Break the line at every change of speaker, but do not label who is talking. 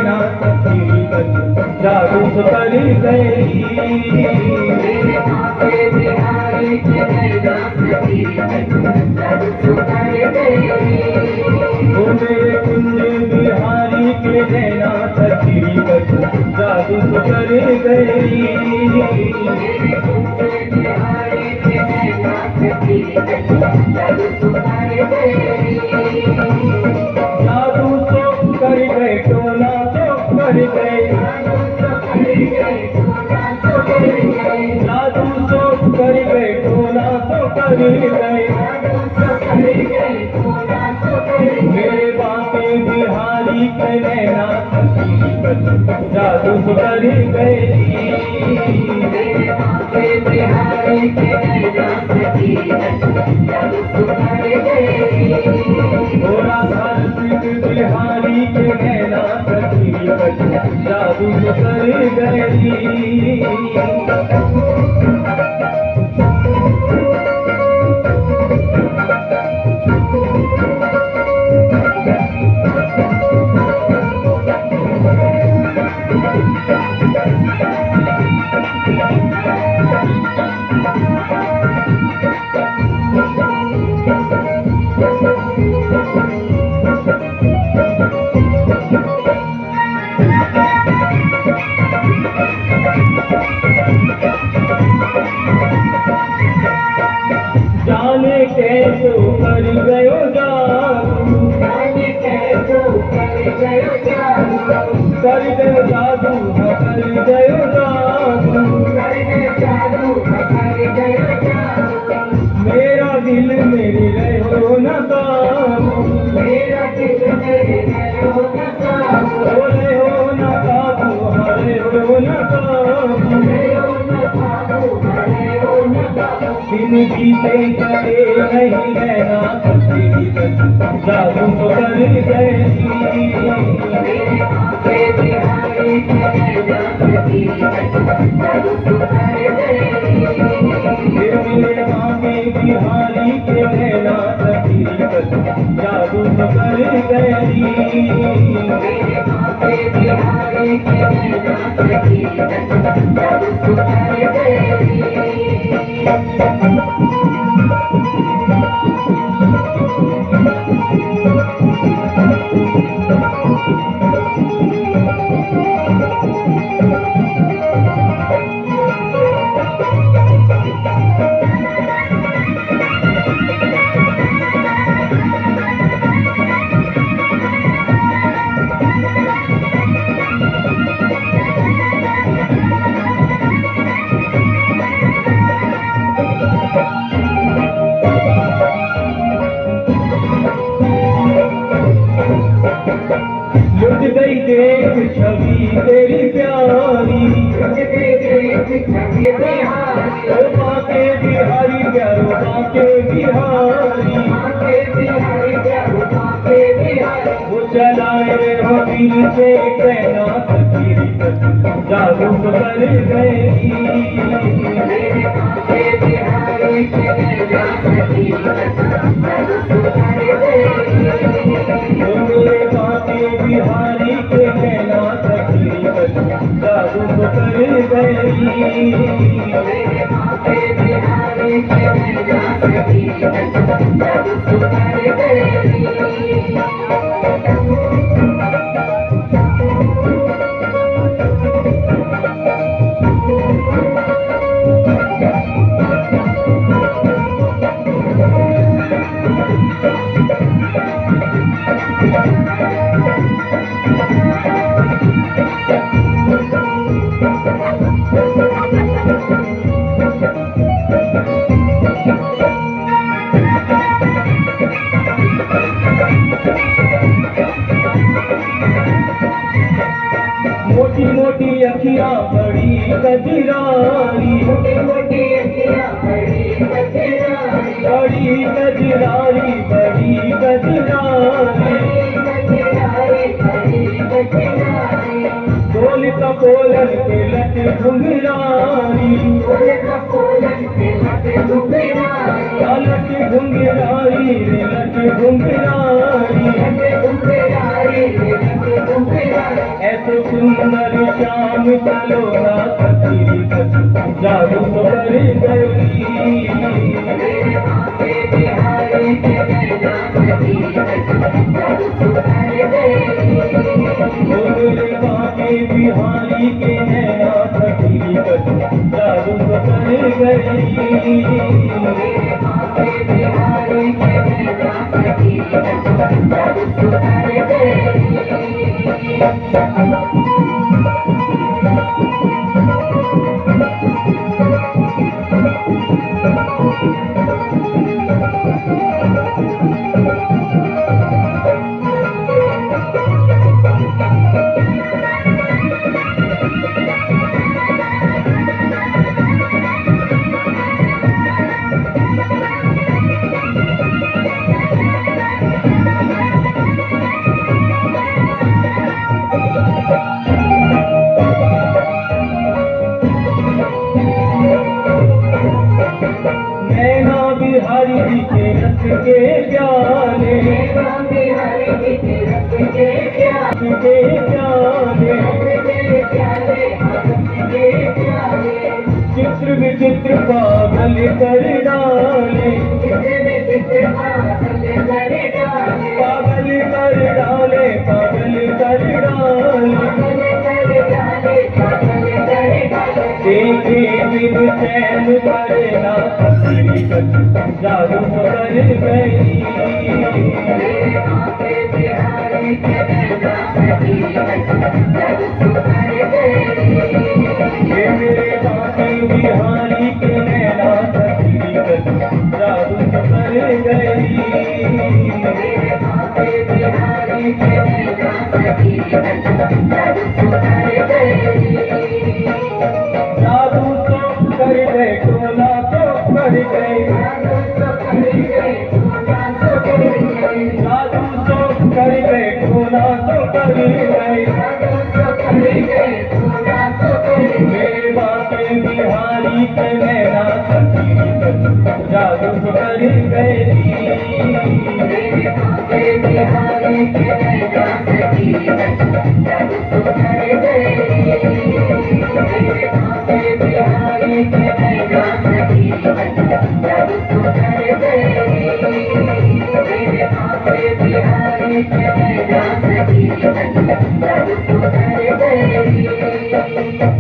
नैना सखी जादू कर गई।
मेरे बाके बिहारी के नैना सखी जादू कर गई।
ओ मेरे कुंज बिहारी के नैना सखी जादू कर गई।
मेरे कुंज बिहारी के नैना सखी जादू कर गई।
जादू तो कर गए टोना तो कर गए। जादू तो कर गए टोना तो कर गए। मेरे बाके बिहारी के नैना सखी जादू कर गई।
मेरे बाके बिहारी के नैना सखी जादू कर गई।
थोड़ा धार्मिक बिहारी के नैना सखी जादू कर गई। जाने कैसो कर गयो जादू।
जाने कैसो कर गयो जादू।
कर गयो जादू कर गयो जादू।
कर गयो जादू कर गयो जादू।
मेरा दिल मेरी रहो न काबू।
मेरा दिल मेरे रहो न काबू।
रहो न काबू हरे हो न काबू।
रहो न काबू रहो न काबू।
दिन बीते चले नहीं रहना सखी जादू कर गई।
मेरे बाके बिहारी के नैना सखी जादू कर गई।
मेरे बाके बिहारी के नैना सखी जादू कर गई।
मेरे बाके बिहारी के नैना सखी जादू कर गई।
लुट गई देख छवि तेरी प्यारी। ओ बाके बिहारी प्यारो बाके बिहारी। वो चलाए हो दिल से कहना सखी जादू कर गई।
मेरे बाके बिहारी के नैना सखी जादू कर गई।
मेरे बाके बिहारी के नैना सखी जादू कर गई।
मेरे बाके बिहारी के नैना सखी जादू कर गई।
मोटी मोटी अखियां बड़ी गजरारी।
मोटी मोटी अखियाँ बड़ी गजरारी।
बड़ी गजरारी बड़ी गजरारी। बोल कपोलन के लट घुंघरारी। लट घुंघरारी रे लट घुंघरारी। तो सुंदर श्याम चलो ना सखी जादू तो कर गई।
मेरे बाके बिहारी के नैना सखी जादू तो कर गई।
मेरे बाके बिहारी के नैना सखी जादू तो कर गई।
मेरे बाके बिहारी के नैना सखी जादू तो कर गई।
नैना बिहारी जी के रस के प्याले
नैना बिहारी जी के रस के प्याले
के प्याले
प्याले के प्याले
चित्र विचित्र पागल कर डाले पागल कर डाले पागल कर डाले देखे बिन चैन करे ना सखी जादू कर गई। ये मेरे बाके बिहारी के नैना सखी जादू कर गई। जादू तो कर गए टोला तो कर गए जादू तो कर गए टोला तो कर गए। मेरे बाके बिहारी के नैना सखी जादू कर गई।
बिहारी के नैना सखी जादू कर गई।